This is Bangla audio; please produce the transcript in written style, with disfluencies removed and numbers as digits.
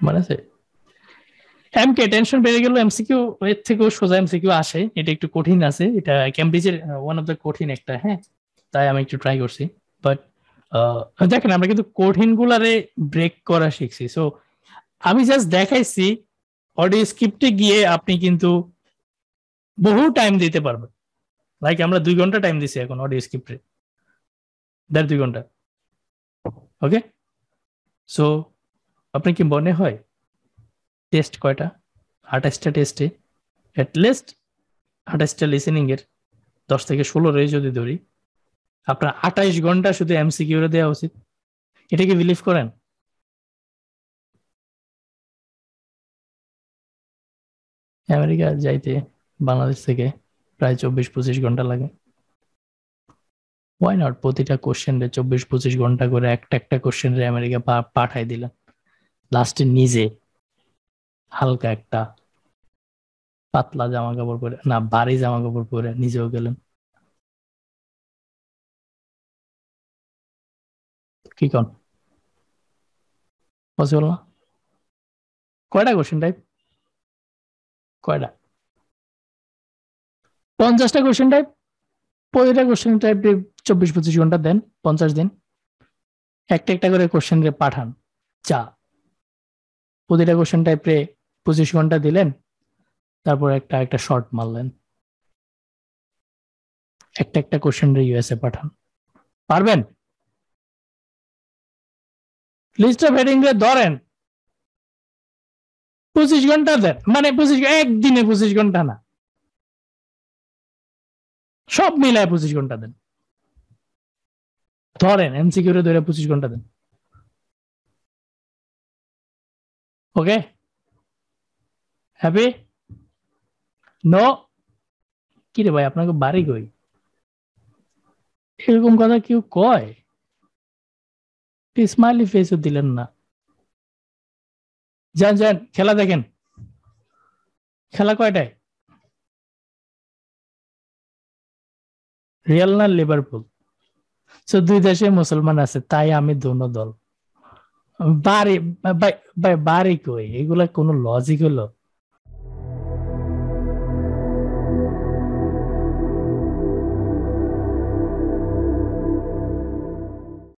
মানে আছে এমকে টেনশন বেড়ে গেল, এমসিকিউ এর থেকেও সোজা এমসিকিউ আসে, এটা একটু কঠিন আছে, এটা ক্যামব্রিজের ওয়ান অফ দ্য কঠিন একটা, হ্যাঁ, তাই আমি একটু ট্রাই করছি। বাট দেখেন আমরা কিন্তু কঠিন গুলারে ব্রেক করা শিখছি। সো আমি জাস্ট দেখাইছি অডিও স্ক্রিপ্টে গিয়ে আপনি কিন্তু বহু টাইম দিতে পারবেন। লাইক আমরা 2 ঘন্টা টাইম দিছি এখন অডিও স্ক্রিপ্টে, 1.5-2 ঘন্টা। ওকে, সো আপনি কি মনে হয় টেস্ট কয়টা? 28টা টেস্টে অ্যাটলিস্ট 28টা লিসেনিং এর 10 থেকে 16 যদি ধরি, আপনার 28 ঘন্টা শুধু এমসিকিউ দেওয়া উচিত। এটা কি বিলিভ করেন? আমেরিকা যাইতে বাংলাদেশ থেকে প্রায় 24-25 ঘন্টা লাগে। ওয়াই নট প্রতিটা কোশ্চেন রে 24-25 ঘন্টা করে একটা একটা কোশ্চেন রে আমেরিকা পাঠাই দিলেন, লাস্টে নিজে হালকা একটা পাতলা জামা কাপড় পরে, না ভারী জামা কাপড় পরে নিজেও গেলেন। কি কন, পসিবল না? কয়টা কোশ্চেন টাইপ? কয়টা? 50টা কোশ্চেন টাইপ। প্রতিটা কোশ্চেন টাইপ 24-25 ঘন্টা দেন, 50 দিন, একটা একটা করে কোশ্চেন রে পাঠান। চা প্রতিটা কোশ্চেন টাইপ রে 25 ঘন্টা দিলেন, তারপর একটা একটা শর্ট মারলেন, একটা একটা কোশ্চেন রে ইউএসএ পাঠান। পারবেন? লিস্ট অফ হেডিং রে ধরেন 25 ঘন্টা দেন, মানে একদিনে 25 ঘন্টা না, সব মিলায় 25 ঘন্টা দেন। ধরেন এমসিকিউ রে ধরে 25 ঘন্টা দেন। ওকে, হ্যাপি? নো? কি রে ভাই, আপনাকে বাড়ি কই? এরকম কথা কেউ কয়? স্মাইলি ফেসও দিলেন না। যান যান খেলা দেখেন। খেলা কয়টায়? রিয়াল না লিভারপুল? তো দুই দেশে মুসলমান আছে, তাই আমি দোনো দল। বাড়ি ভাই, ভাই বাড়ি কই? এগুলা কোনো লজিক হলো?